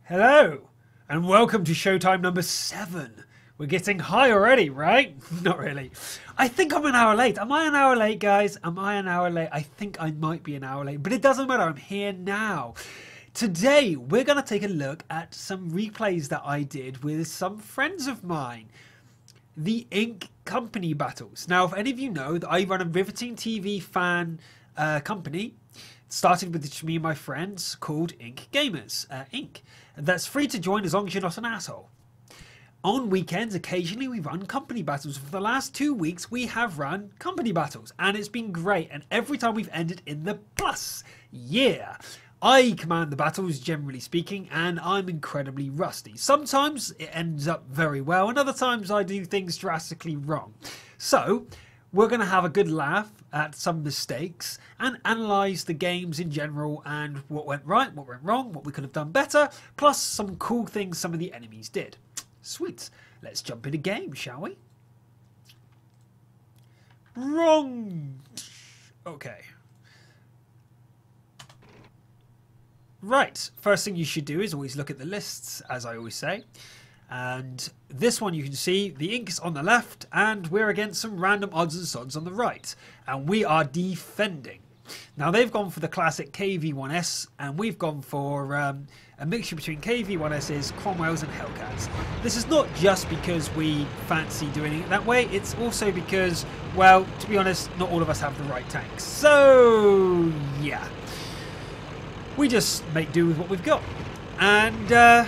Hello, and welcome to Showtime number 7. We're getting high already, right? Not really. I think I'm an hour late. Am I an hour late, guys? Am I an hour late? I think I might be an hour late, but it doesn't matter. I'm here now. Today, we're going to take a look at some replays that I did with some friends of mine. The Ink Company battles. Now, if any of you know that I run a RivetingTV fan company, started with just me and my friends, called Ink Gamers. Ink. That's free to join as long as you're not an asshole. On weekends, occasionally we run company battles. For the last 2 weeks, we have run company battles, and it's been great. And every time we've ended in the plus. Yeah. I command the battles, generally speaking, and I'm incredibly rusty. Sometimes it ends up very well, and other times I do things drastically wrong. So, we're going to have a good laugh at some mistakes and analyse the games in general and what went right, what went wrong, what we could have done better, plus some cool things some of the enemies did. Sweet. Let's jump in a game, shall we? Wrong. Okay. Right, first thing you should do is always look at the lists, as I always say. And this one you can see, the Ink's on the left, and we're against some random odds and sods on the right. And we are defending. Now they've gone for the classic KV-1S, and we've gone for a mixture between KV-1Ss, Cromwells and Hellcats. This is not just because we fancy doing it that way, it's also because, well, to be honest, not all of us have the right tanks. So, yeah. We just make do with what we've got. And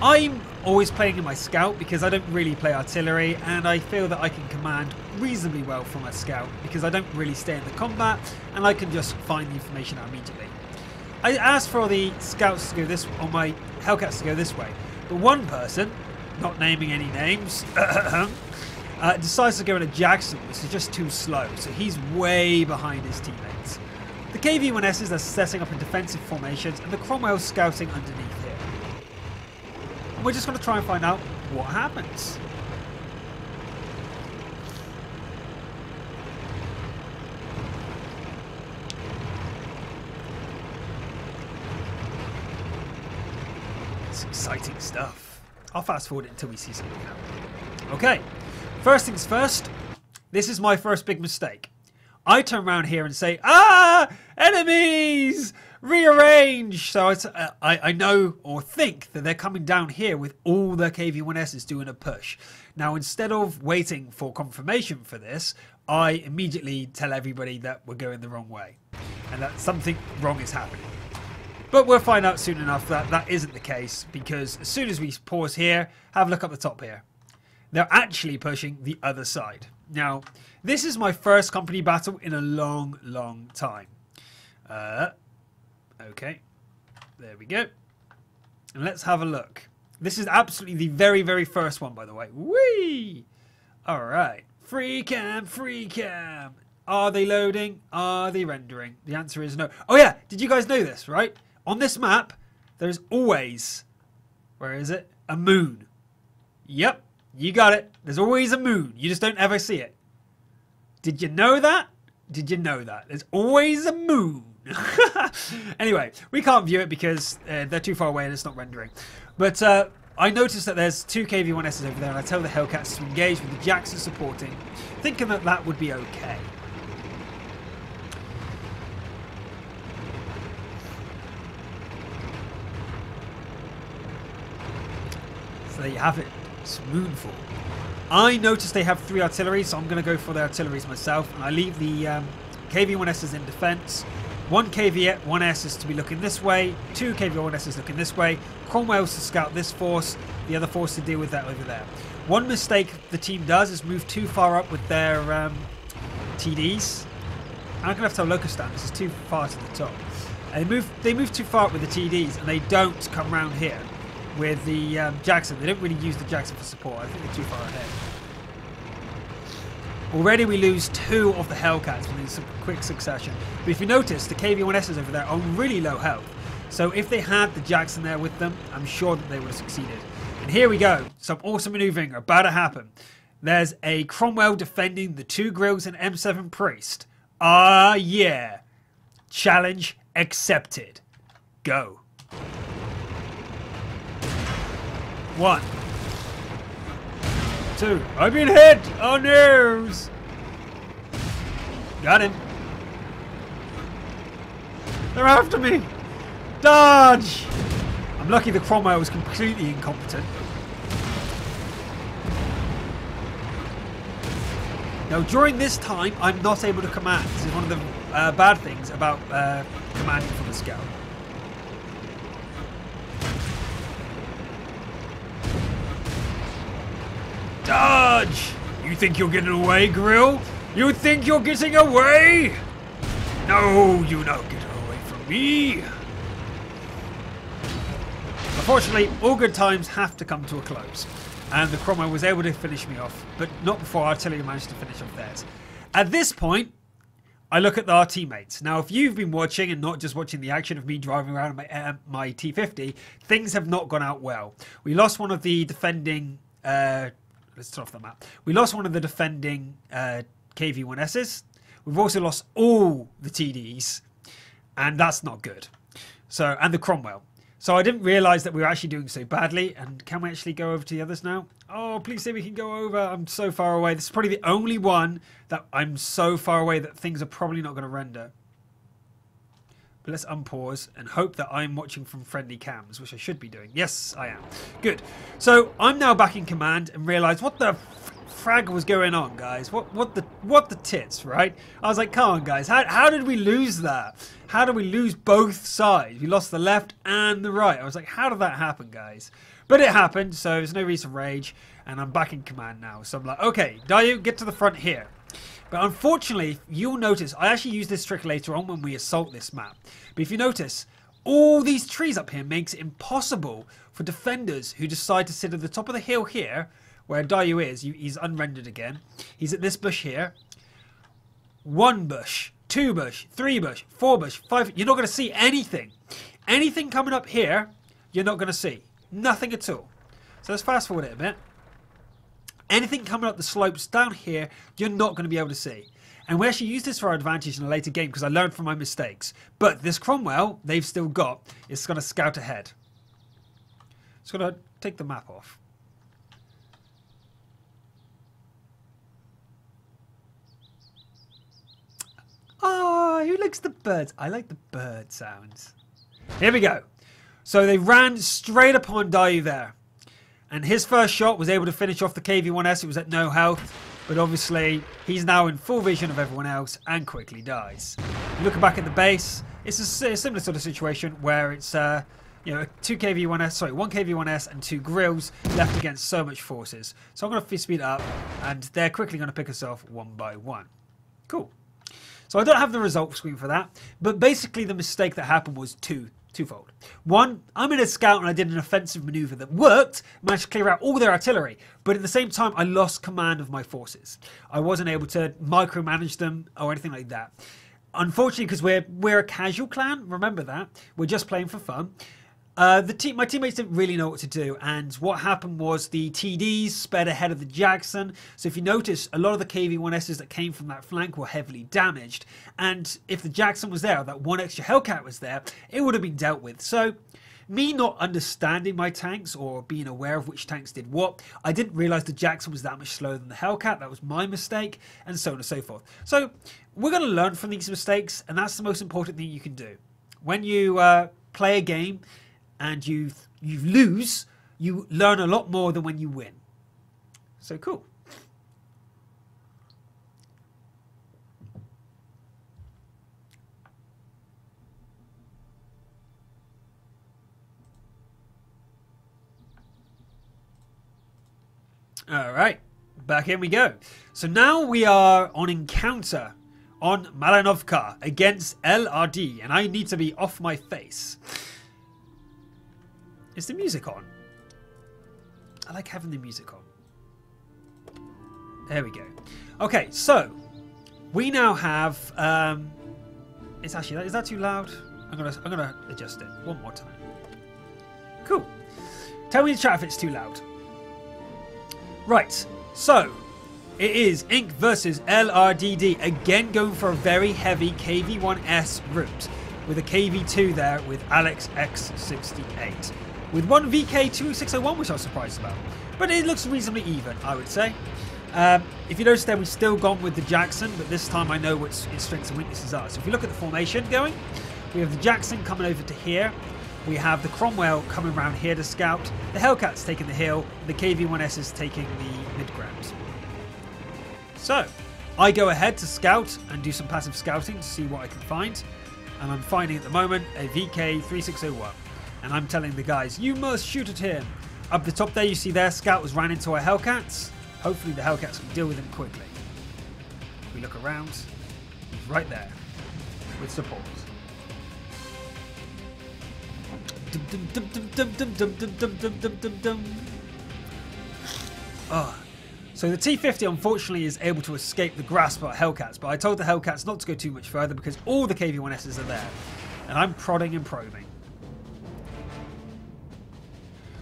I'm always playing in my scout because I don't really play artillery, and I feel that I can command reasonably well from a scout because I don't really stay in the combat and I can just find the information out immediately. I asked for the scouts to go this, or my Hellcats to go this way, but one person, not naming any names, decides to go in a Jackson, which is just too slow, so he's way behind his teammates. The KV-1Ss are setting up in defensive formations, and the Cromwell's scouting underneath here. And we're just going to try and find out what happens. It's exciting stuff. I'll fast forward it until we see something happen. Okay, first things first, this is my first big mistake. I turn around here and say, ah, enemies, rearrange. So I know or think that they're coming down here with all their KV-1Ss doing a push. Now, instead of waiting for confirmation for this, I immediately tell everybody that we're going the wrong way and that something wrong is happening. But we'll find out soon enough that that isn't the case, because as soon as we pause here, have a look up the top here. They're actually pushing the other side. Now, this is my first company battle in a long, long time. Okay, there we go. And let's have a look. This is absolutely the very, very first one, by the way. Whee! All right. Free cam, free cam. Are they loading? Are they rendering? The answer is no. Oh, yeah. Did you guys know this, right? On this map, there's always, where is it? A moon. Yep. You got it. There's always a moon. You just don't ever see it. Did you know that? Did you know that? There's always a moon. Anyway, we can't view it because they're too far away and it's not rendering. But I noticed that there's 2 KV-1Ss over there, and I tell the Hellcats to engage with the Jackson supporting, thinking that that would be okay. So there you have it. Moonfall. I noticed they have 3 artillery, so I'm going to go for the artilleries myself, and I leave the KV-1Ss in defense. 1 KV-1S is to be looking this way, 2 KV-1Ss looking this way, Cromwell's to scout this force, the other force to deal with that over there. One mistake the team does is move too far up with their TDs. I'm going to have to tell Locustan, this is too far to the top. And they move too far up with the TDs, and they don't come round here with the Jackson. They don't really use the Jackson for support. I think they're too far ahead. Already we lose 2 of the Hellcats in some quick succession. But if you notice, the KV-1Ss over there are really low health. So if they had the Jackson there with them, I'm sure that they would have succeeded. And here we go. Some awesome maneuvering about to happen. There's a Cromwell defending the 2 Grills and M7 Priest. Ah, yeah. Challenge accepted. Go. 1, 2. I've been hit! Oh no! Got him. They're after me! Dodge! I'm lucky the Cromwell was completely incompetent. Now during this time, I'm not able to command. This is one of the bad things about commanding from the scout. Dodge! You think you're getting away, Grill? You think you're getting away? No, you're not getting away from me. Unfortunately, all good times have to come to a close. And the Cromwell was able to finish me off, but not before artillery managed to finish off theirs. At this point, I look at our teammates. Now, if you've been watching and not just watching the action of me driving around my T50, things have not gone out well. We lost one of the defending... let's turn off the map. We lost one of the defending KV-1Ss. We've also lost all the TDs, and that's not good. So, and the Cromwell. So I didn't realise that we were actually doing so badly. And can we actually go over to the others now? Oh, please say we can go over. I'm so far away. This is probably the only one that I'm so far away that things are probably not going to render. But let's unpause and hope that I'm watching from friendly cams, which I should be doing. Yes, I am. Good. So I'm now back in command and realise what the frag was going on, guys. What the tits, right? I was like, come on, guys. How did we lose that? How did we lose both sides? We lost the left and the right. I was like, how did that happen, guys? But it happened, so there's no reason to rage, and I'm back in command now. So I'm like, okay, Dayu, get to the front here. But unfortunately, you'll notice, I actually use this trick later on when we assault this map. But if you notice, all these trees up here makes it impossible for defenders who decide to sit at the top of the hill here, where Dayu is. He's unrendered again. He's at this bush here. 1 bush, 2 bush, 3 bush, 4 bush, 5. You're not going to see anything. Anything coming up here, you're not going to see. Nothing at all. So let's fast forward it a bit. Anything coming up the slopes down here, you're not going to be able to see. And we actually use this for our advantage in a later game because I learned from my mistakes. But this Cromwell, they've still got, is going to scout ahead. It's going to take the map off. Oh, who likes the birds? I like the bird sounds. Here we go. So they ran straight upon Dayu there. And his first shot was able to finish off the KV-1S. It was at no health. But obviously, he's now in full vision of everyone else and quickly dies. Looking back at the base, it's a similar sort of situation where it's, you know, 1 KV-1S and 2 grills left against so much forces. So I'm going to speed up, and they're quickly going to pick us off one by one. Cool. So I don't have the result screen for that, but basically the mistake that happened was twofold. One, I'm in a scout and I did an offensive maneuver that worked, managed to clear out all their artillery, but at the same time I lost command of my forces. I wasn't able to micromanage them or anything like that. Unfortunately, because we're a casual clan, remember that, we're just playing for fun. My teammates didn't really know what to do, and what happened was the TDs sped ahead of the Jackson. So if you notice, a lot of the KV-1Ss that came from that flank were heavily damaged, and if the Jackson was there, that one extra Hellcat was there, it would have been dealt with. So me not understanding my tanks or being aware of which tanks did what, I didn't realise the Jackson was that much slower than the Hellcat. That was my mistake, and so on and so forth. So we're going to learn from these mistakes, and that's the most important thing you can do. When you play a game and you lose, you learn a lot more than when you win. So cool. All right, back in we go. So now we are on encounter on Malanovka against LRD, and I need to be off my face. Is the music on? I like having the music on. There we go. Okay, so we now have. It's actually, is that too loud? I'm gonna adjust it one more time. Cool. Tell me in the chat if it's too loud. Right. So it is Inc versus LRDD again, going for a very heavy KV-1S route with a KV-2 there with Alex X68. with one VK2601, which I was surprised about. But it looks reasonably even, I would say. If you notice there, we've still gone with the Jackson, but this time I know what its strengths and weaknesses are. So if you look at the formation going, we have the Jackson coming over to here. We have the Cromwell coming around here to scout. The Hellcat's taking the hill. The KV-1S is taking the mid-ground. So, I go ahead to scout and do some passive scouting to see what I can find. And I'm finding at the moment a VK3601. And I'm telling the guys, you must shoot at him. Up the top there, you see their scout was ran into our Hellcats. Hopefully the Hellcats can deal with him quickly. If we look around, he's right there with support. Oh. So the T-50 unfortunately is able to escape the grasp of Hellcats, but I told the Hellcats not to go too much further because all the KV-1Ss are there. And I'm prodding and probing.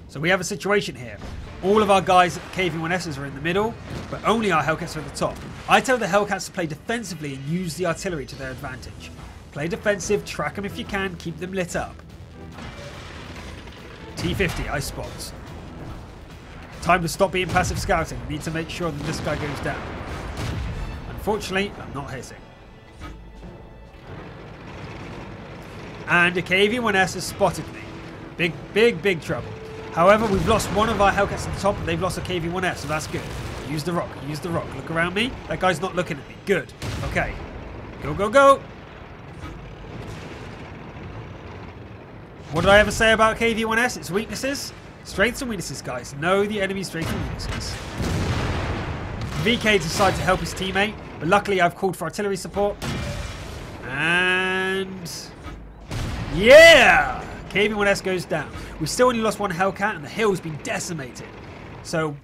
So we have a situation here. All of our guys at the KV-1Ss are in the middle, but only our Hellcats are at the top. I tell the Hellcats to play defensively and use the artillery to their advantage. Play defensive, track them if you can, keep them lit up. T-50, I spot. Time to stop being passive scouting. We need to make sure that this guy goes down. Unfortunately, I'm not hitting. And a KV-1S has spotted me. Big trouble. However, we've lost one of our Hellcats at the top and they've lost a KV-1S, so that's good. Use the rock, use the rock. Look around me. That guy's not looking at me. Good. Okay. Go. What did I ever say about KV-1S? Its weaknesses? Strengths and weaknesses, guys. Know the enemy's strengths and weaknesses. VK decided to help his teammate, but luckily I've called for artillery support. And... yeah! KV-1S goes down. We've still only lost one Hellcat and the hill's been decimated. So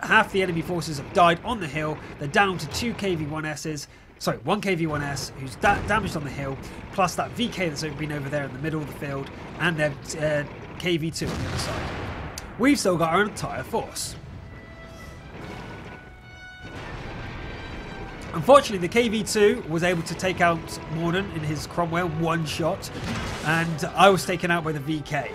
half the enemy forces have died on the hill. They're down to two KV-1Ss. Sorry, one KV-1S who's damaged on the hill, plus that VK that's been over there in the middle of the field, and their KV-2 on the other side. We've still got our entire force. Unfortunately, the KV-2 was able to take out Morden in his Cromwell one shot, and I was taken out by the VK.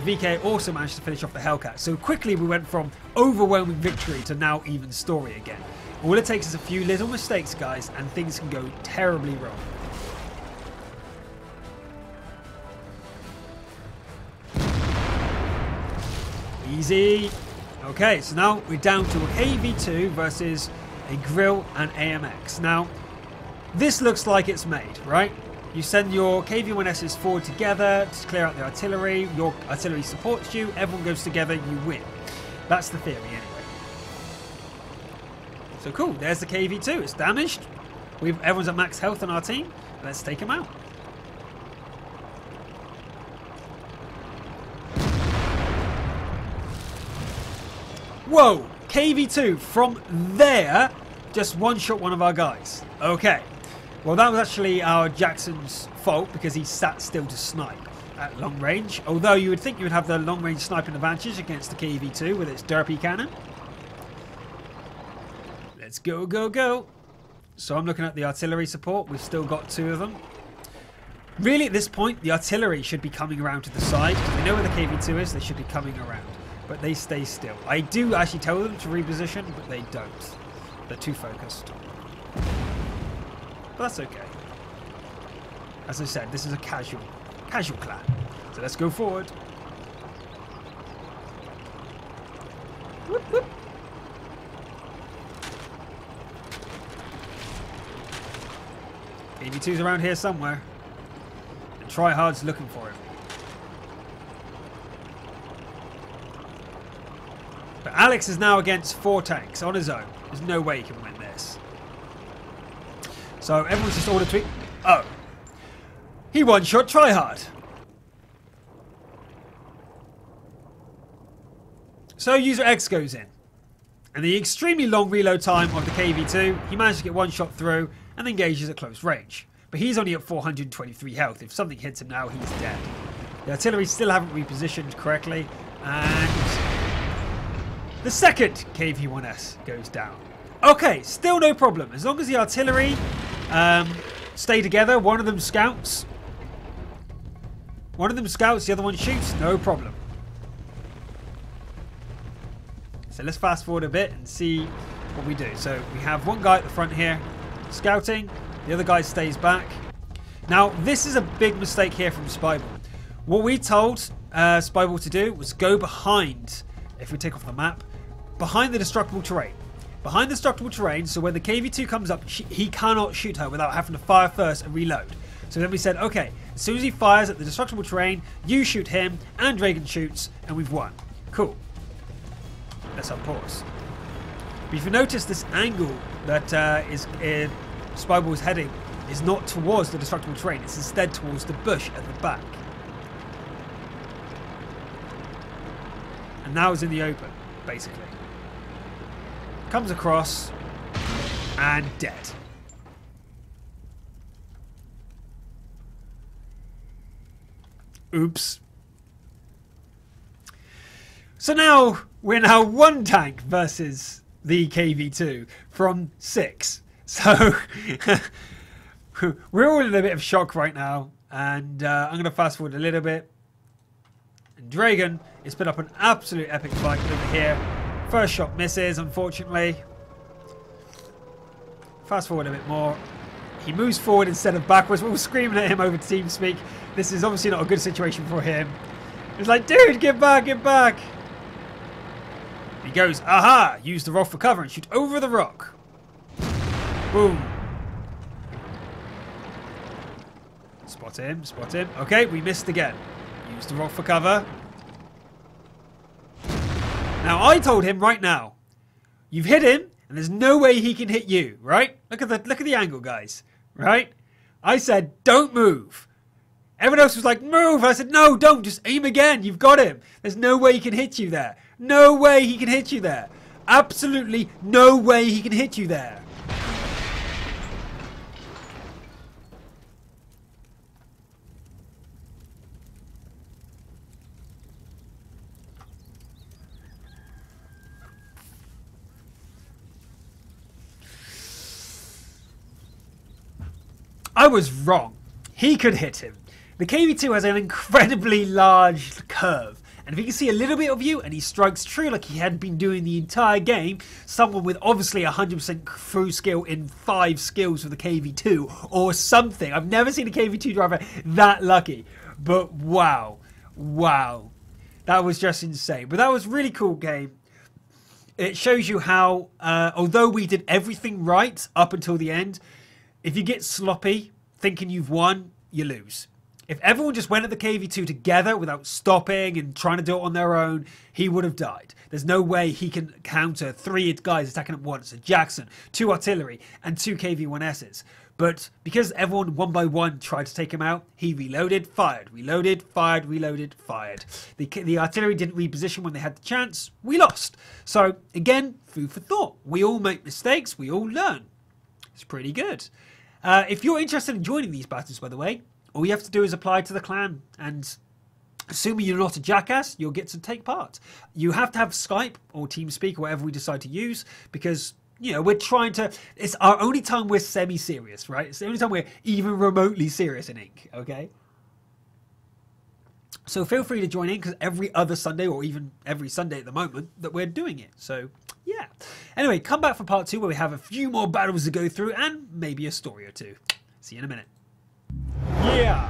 The VK also managed to finish off the Hellcat, so quickly we went from overwhelming victory to now even story again. All it takes is a few little mistakes, guys, and things can go terribly wrong. Easy. Okay, so now we're down to a KV-2 versus a Grill and AMX. Now, this looks like it's made, right? You send your KV-1Ss forward together to clear out the artillery. Your artillery supports you. Everyone goes together. You win. That's the theory, anyway. So cool. There's the KV-2. It's damaged. Everyone's at max health on our team. Let's take him out. Whoa! KV-2 from there just one-shot one of our guys. Okay. Well, that was actually our Jackson's fault because he sat still to snipe at long range. Although you would think you would have the long-range sniping advantage against the KV-2 with its derpy cannon. Let's go. So I'm looking at the artillery support. We've still got two of them. Really, at this point, the artillery should be coming around to the side. Because we know where the KV-2 is. They should be coming around. But they stay still. I do actually tell them to reposition, but they don't. They're too focused. But that's okay. As I said, this is a casual clan. So let's go forward. Whoop, whoop. KV-2's around here somewhere. And Tryhard's looking for him. But Alex is now against 4 tanks on his own. There's no way he can win this. So everyone's just ordered to... oh. He one-shot Tryhard. So user X goes in. And the extremely long reload time of the KV-2, he managed to get one shot through and engages at close range. But he's only at 423 health. If something hits him now, he's dead. The artillery still haven't repositioned correctly. And... the second KV-1S goes down. Okay, still no problem. As long as the artillery stay together, one of them scouts. The other one shoots, no problem. So let's fast forward a bit and see what we do. So we have one guy at the front here scouting. The other guy stays back. Now, this is a big mistake here from Spyball. What we told Spyball to do was go behind, if we take off the map, behind the destructible terrain. Behind the destructible terrain, so when the KV2 comes up, he cannot shoot her without having to fire first and reload. So then we said, okay, as soon as he fires at the destructible terrain, you shoot him, and Dorjan shoots, and we've won. Cool. Let's unpause. But if you notice, this angle that Spyball is heading is not towards the destructible terrain, it's instead towards the bush at the back. And now it's in the open, basically. Comes across, and dead. Oops. So now, we're now 1 tank versus the KV2 from 6. So, we're all in a bit of shock right now. And I'm going to fast forward a little bit. And Dorjan has put up an absolute epic fight over here. First shot misses, unfortunately. Fast forward a bit more. He moves forward instead of backwards. We're all screaming at him over TeamSpeak. This is obviously not a good situation for him. It's like, dude, get back, get back. He goes, aha, use the rock for cover and shoot over the rock. Boom. Spot him, spot him. Okay, we missed again. Use the rock for cover. Now, I told him right now, you've hit him, and there's no way he can hit you, right? Look at the angle, guys, right? I said, don't move. Everyone else was like, move. I said, no, don't. Just aim again. You've got him. There's no way he can hit you there. No way he can hit you there. Absolutely no way he can hit you there. I was wrong. He could hit him. The KV2 has an incredibly large curve. And if he can see a little bit of you and he strikes true like he had been doing the entire game, someone with obviously 100% crew skill in 5 skills for the KV2 or something. I've never seen a KV2 driver that lucky. But wow. Wow. That was just insane. But that was a really cool game. It shows you how, although we did everything right up until the end, if you get sloppy thinking you've won, you lose. If everyone just went at the KV2 together without stopping and trying to do it on their own, he would have died. There's no way he can counter 3 guys attacking at once. A Jackson, 2 artillery, and 2 KV-1Ss. But because everyone one by one tried to take him out, he reloaded, fired, reloaded, fired, reloaded, fired. The artillery didn't reposition when they had the chance. We lost. So again, food for thought. We all make mistakes. We all learn. It's pretty good. If you're interested in joining these battles, by the way, all you have to do is apply to the clan, and assuming you're not a jackass, you'll get to take part. You have to have Skype or TeamSpeak or whatever we decide to use, because, you know, we're trying to... It's our only time we're semi-serious, right? It's the only time we're even remotely serious in Ink, okay? So feel free to join in, because every other Sunday, or even every Sunday at the moment, that we're doing it. So, yeah. Anyway, come back for part 2, where we have a few more battles to go through, and maybe a story or two. See you in a minute. Yeah!